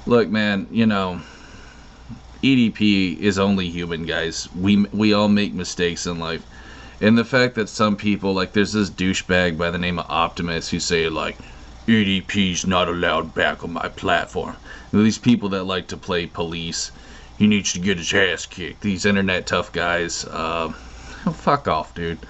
Look, man, EDP is only human, guys. We all make mistakes in life. And the fact that some people, like, there's this douchebag by the name of Optimus who say, like, EDP's not allowed back on my platform. And these people that like to play police, he needs to get his ass kicked. These internet tough guys, fuck off, dude.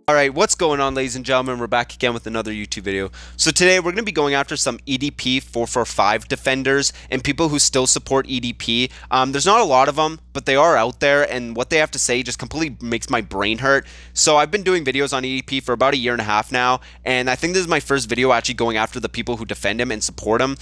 Alright, what's going on, ladies and gentlemen? We're back again with another YouTube video. So today we're going to be going after some Edp445 defenders and people who still support EDP. There's not a lot of them, but they are out there, and what they have to say just completely makes my brain hurt. So I've been doing videos on EDP for about a year and a half now, and I think this is my first video actually going after the people who defend him and support him.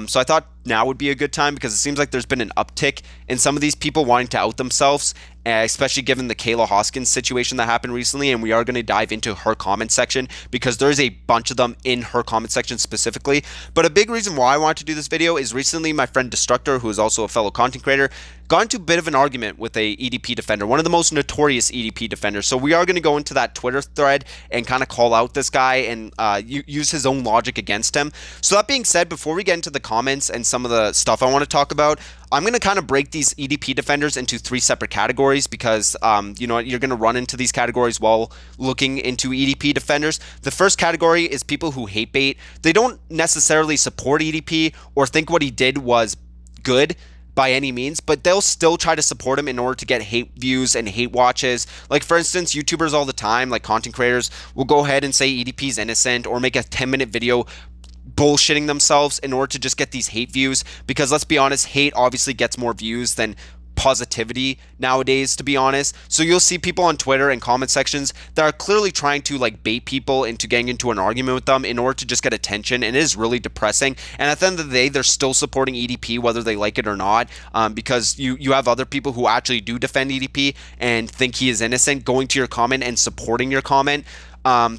So I thought now would be a good time because it seems like there's been an uptick in some of these people wanting to out themselves, especially given the Kayla Hoskins situation that happened recently, and we are going to dive into her comment section because there's a bunch of them in her comment section specifically. But a big reason why I wanted to do this video is recently my friend Destructor, who is also a fellow content creator, got into a bit of an argument with a EDP defender, one of the most notorious EDP defenders. So we are going to go into that Twitter thread and kind of call out this guy and use his own logic against him. So that being said, before we get into the comments and some of the stuff I want to talk about, I'm going to kind of break these EDP defenders into three separate categories because, you're going to run into these categories while looking into EDP defenders. The first category is people who hate bait. They don't necessarily support EDP or think what he did was good by any means, but they'll still try to support him in order to get hate views and hate watches. Like, for instance, YouTubers all the time, like content creators, will go ahead and say EDP is innocent or make a 10-minute video bullshitting themselves in order to just get these hate views, because let's be honest, hate obviously gets more views than positivity nowadays, to be honest. So you'll see people on Twitter and comment sections that are clearly trying to like bait people into getting into an argument with them in order to just get attention, and it is really depressing. And at the end of the day, they're still supporting EDP whether they like it or not, because you have other people who actually do defend EDP and think he is innocent going to your comment and supporting your comment.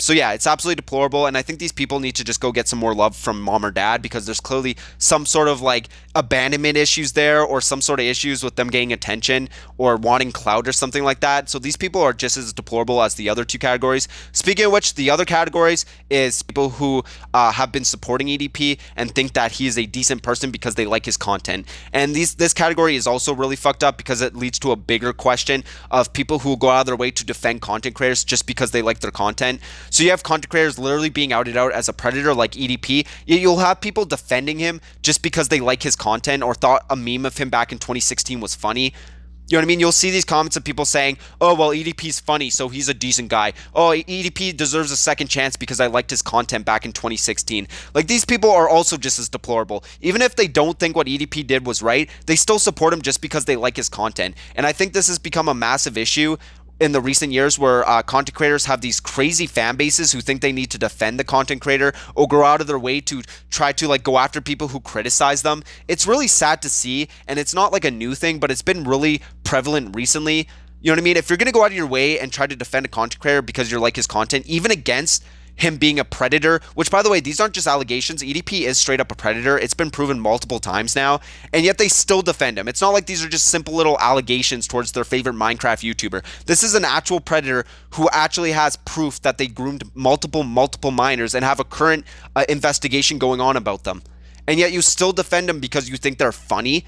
So yeah, it's absolutely deplorable, and I think these people need to just go get some more love from mom or dad, because there's clearly some sort of like abandonment issues there, or some sort of issues with them getting attention or wanting clout or something like that. So these people are just as deplorable as the other two categories. Speaking of which, the other categories is people who have been supporting EDP and think that he is a decent person because they like his content. And this category is also really fucked up because it leads to a bigger question of people who go out of their way to defend content creators just because they like their content. So you have content creators literally being outed out as a predator like EDP. You'll have people defending him just because they like his content or thought a meme of him back in 2016 was funny. You know what I mean? You'll see these comments of people saying, oh, well, EDP's funny, so he's a decent guy. Oh, EDP deserves a second chance because I liked his content back in 2016. Like, these people are also just as deplorable. Even if they don't think what EDP did was right, they still support him just because they like his content. And I think this has become a massive issue in the recent years, where content creators have these crazy fan bases who think they need to defend the content creator or go out of their way to try to like go after people who criticize them. It's really sad to see, and it's not like a new thing, but it's been really prevalent recently. You know what I mean? If you're going to go out of your way and try to defend a content creator because you like his content, even against him being a predator, which, by the way, these aren't just allegations. EDP is straight up a predator. It's been proven multiple times now, and yet they still defend him. It's not like these are just simple little allegations towards their favorite Minecraft YouTuber. This is an actual predator who actually has proof that they groomed multiple minors and have a current investigation going on about them. And yet you still defend them because you think they're funny.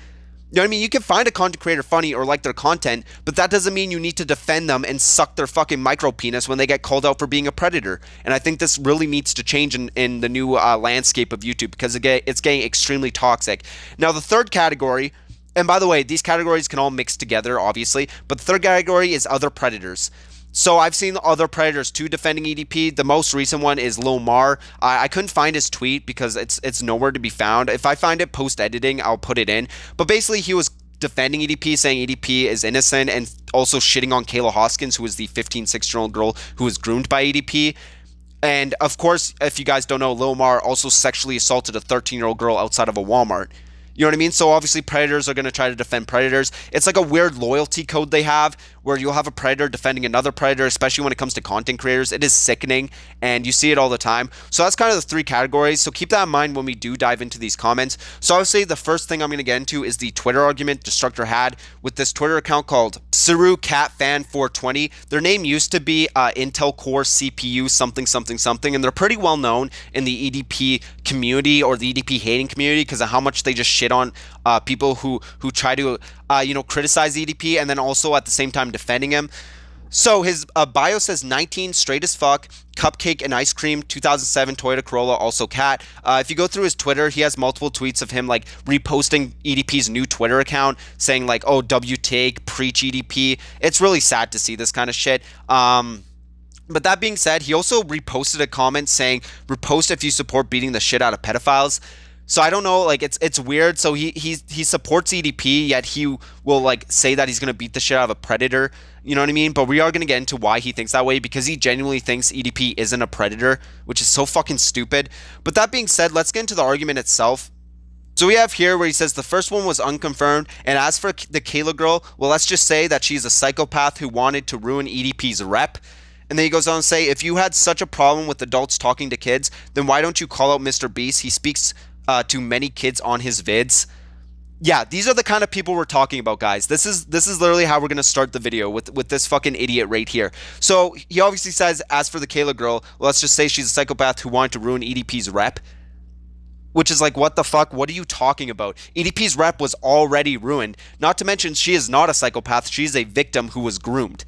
You know what I mean? You can find a content creator funny or like their content, but that doesn't mean you need to defend them and suck their fucking micro penis when they get called out for being a predator. And I think this really needs to change in the new landscape of YouTube, because it's getting extremely toxic. Now, the third category, and by the way, these categories can all mix together, obviously, but the third category is other predators. So I've seen other predators too defending EDP. The most recent one is Lil Mar. I couldn't find his tweet because it's nowhere to be found. If I find it post-editing, I'll put it in. But basically, he was defending EDP, saying EDP is innocent, and also shitting on Kayla Hoskins, who was the 16-year-old girl who was groomed by EDP. And of course, if you guys don't know, Lil Mar also sexually assaulted a 13-year-old girl outside of a Walmart. You know what I mean? So obviously predators are going to try to defend predators. It's like a weird loyalty code they have where you'll have a predator defending another predator, especially when it comes to content creators. It is sickening, and you see it all the time. So that's kind of the three categories. So keep that in mind when we do dive into these comments. So obviously the first thing I'm going to get into is the Twitter argument Destructor had with this Twitter account called SuruCatFan420. Their name used to be Intel Core CPU something something something, and they're pretty well known in the EDP community or the EDP hating community because of how much they just shit on people who try to criticize EDP and then also at the same time defending him. So his bio says 19, straight as fuck, cupcake and ice cream, 2007 Toyota Corolla, also cat. If you go through his Twitter, he has multiple tweets of him like reposting EDP's new Twitter account saying like, oh, W take, preach EDP. It's really sad to see this kind of shit. But that being said, he also reposted a comment saying, repost if you support beating the shit out of pedophiles. So I don't know, like it's weird. So he supports EDP, yet he will like say that he's gonna beat the shit out of a predator. You know what I mean? But we are gonna get into why he thinks that way, because he genuinely thinks EDP isn't a predator, which is so fucking stupid. But that being said, let's get into the argument itself. So we have here where he says the first one was unconfirmed, and as for the Kayla girl, well, let's just say that she's a psychopath who wanted to ruin EDP's rep. And then he goes on to say, if you had such a problem with adults talking to kids, then why don't you call out Mr. Beast? He speaks to many kids on his vids. Yeah, these are the kind of people we're talking about, guys. This is literally how we're going to start the video with this fucking idiot right here. So he obviously says, as for the Kayla girl, well, let's just say she's a psychopath who wanted to ruin EDP's rep. Which is like, what the fuck? What are you talking about? EDP's rep was already ruined. Not to mention, she is not a psychopath. She's a victim who was groomed.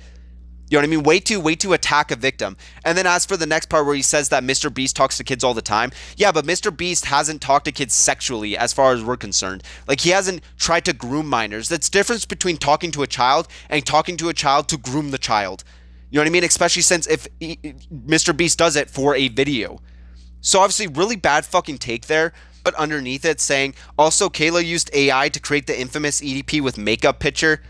You know what I mean? Way to attack a victim. And then as for the next part where he says that Mr. Beast talks to kids all the time. Yeah, but Mr. Beast hasn't talked to kids sexually as far as we're concerned. Like, he hasn't tried to groom minors. That's the difference between talking to a child and talking to a child to groom the child. You know what I mean? Especially since if Mr. Beast does it for a video. So obviously really bad fucking take there. But underneath it saying, also Kayla used AI to create the infamous EDP with makeup picture.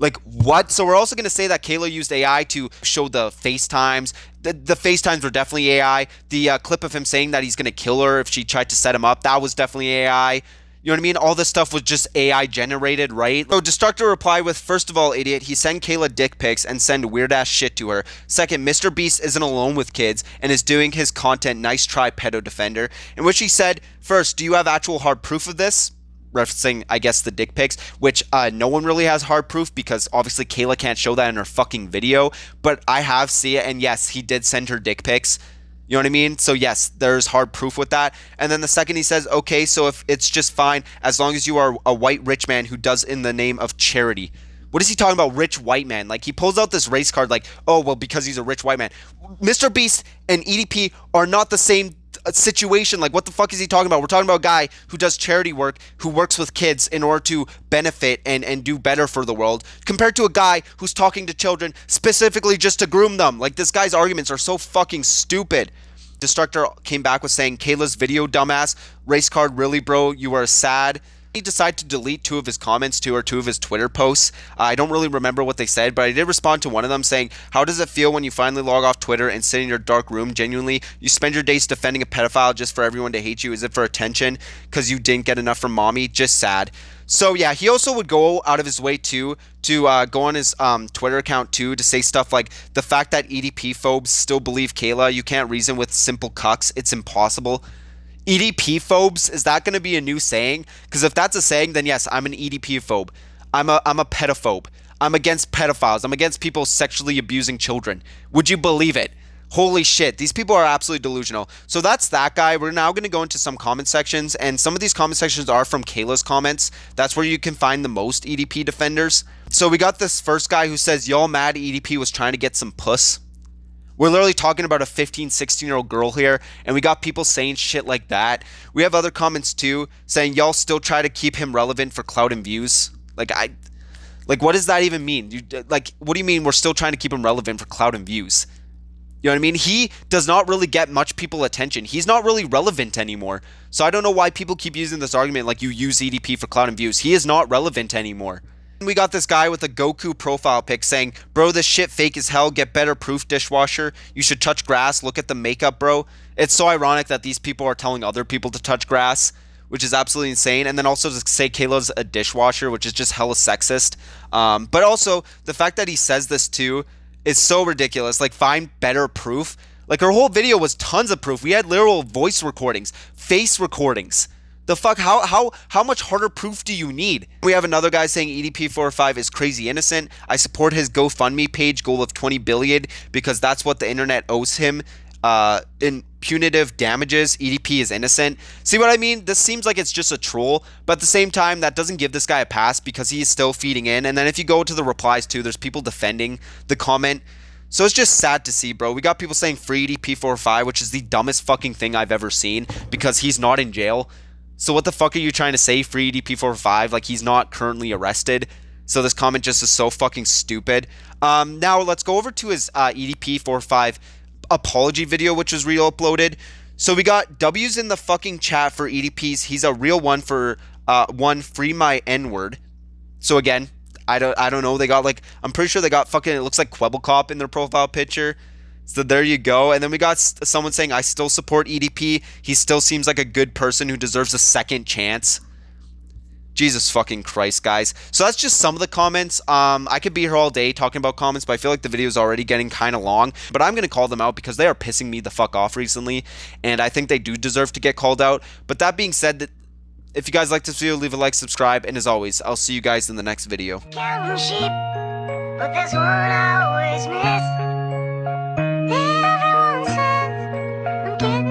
Like, what? So we're also going to say that Kayla used AI to show the FaceTimes. The FaceTimes were definitely AI. The clip of him saying that he's going to kill her if she tried to set him up, that was definitely AI. You know what I mean? All this stuff was just AI generated, right? So Destructor replied with, first of all, idiot, he send Kayla dick pics and send weird ass shit to her. Second, Mr. Beast isn't alone with kids and is doing his content, nice try, pedo defender. In which he said, first, do you have actual hard proof of this? Referencing, I guess, the dick pics, which no one really has hard proof because obviously Kayla can't show that in her fucking video, but I have seen it, and yes, he did send her dick pics. You know what I mean? So yes, there's hard proof with that. And then the second he says, okay, so if it's just fine as long as you are a white rich man who does in the name of charity. What is he talking about, rich white man? Like, he pulls out this race card like, oh, well, because he's a rich white man. Mr. Beast and EDP are not the same situation. Like, what the fuck is he talking about? We're talking about a guy who does charity work, who works with kids in order to benefit and do better for the world, compared to a guy who's talking to children specifically just to groom them. Like, this guy's arguments are so fucking stupid. Destructor came back with saying, Kayla's video, dumbass. Race card, really, bro? You are sad. He decided to delete two of his comments or two of his Twitter posts. I don't really remember what they said, but I did respond to one of them saying, how does it feel when you finally log off Twitter and sit in your dark room? Genuinely, you spend your days defending a pedophile just for everyone to hate you. Is it for attention because you didn't get enough from mommy? Just sad. So yeah, he also would go out of his way too to go on his Twitter account too to say stuff like, the fact that EDP phobes still believe Kayla, you can't reason with simple cucks, it's impossible. EDP phobes, is that going to be a new saying? Because if that's a saying, then yes, I'm an EDP phobe. I'm a pedophobe. I'm against pedophiles. I'm against people sexually abusing children. Would you believe it? Holy shit, these people are absolutely delusional. So that's that guy. We're now going to go into some comment sections, and some of these comment sections are from Kayla's comments. That's where you can find the most EDP defenders. So we got this first guy who says, y'all mad EDP was trying to get some puss. We're literally talking about a 15, 16-year-old girl here, and we got people saying shit like that. We have other comments too, saying y'all still try to keep him relevant for clout and views. Like, what does that even mean? What do you mean we're still trying to keep him relevant for clout and views? You know what I mean? He does not really get much people attention. He's not really relevant anymore. So I don't know why people keep using this argument like you use EDP for clout and views. He is not relevant anymore. We got this guy with a Goku profile pic saying, bro, this shit fake as hell, get better proof, dishwasher. You should touch grass, look at the makeup, bro. It's so ironic that these people are telling other people to touch grass. which is absolutely insane. And then also to say Kayla's a dishwasher, which is just hella sexist. But also the fact that he says this too is so ridiculous. Like, find better proof. Like, her whole video was tons of proof. We had literal voice recordings, face recordings. The fuck? How much harder proof do you need? We have another guy saying Edp445 is crazy innocent. I support his GoFundMe page goal of 20 billion because that's what the internet owes him. In punitive damages, EDP is innocent. See what I mean? This seems like it's just a troll, but at the same time, that doesn't give this guy a pass because he is still feeding in. And then if you go to the replies too, there's people defending the comment. So it's just sad to see, bro. We got people saying free Edp445, which is the dumbest fucking thing I've ever seen because he's not in jail. So what the fuck are you trying to say, free Edp445? Like, he's not currently arrested. So this comment just is so fucking stupid. Now let's go over to his Edp445 apology video, which was re-uploaded. So we got W's in the fucking chat for EDPs. He's a real one for one free my N-word. So again, I don't know. They got like, I'm pretty sure they got fucking, it looks like Quebblecop in their profile picture. So there you go. And then we got someone saying, I still support EDP. He still seems like a good person who deserves a second chance. Jesus fucking Christ, guys. So that's just some of the comments. I could be here all day talking about comments, but I feel like the video is already getting kind of long. But I'm going to call them out because they are pissing me the fuck off recently. And I think they do deserve to get called out. But that being said, if you guys like this video, leave a like, subscribe. And as always, I'll see you guys in the next video. Counting sheep, but there's one I always miss. Everyone says I'm getting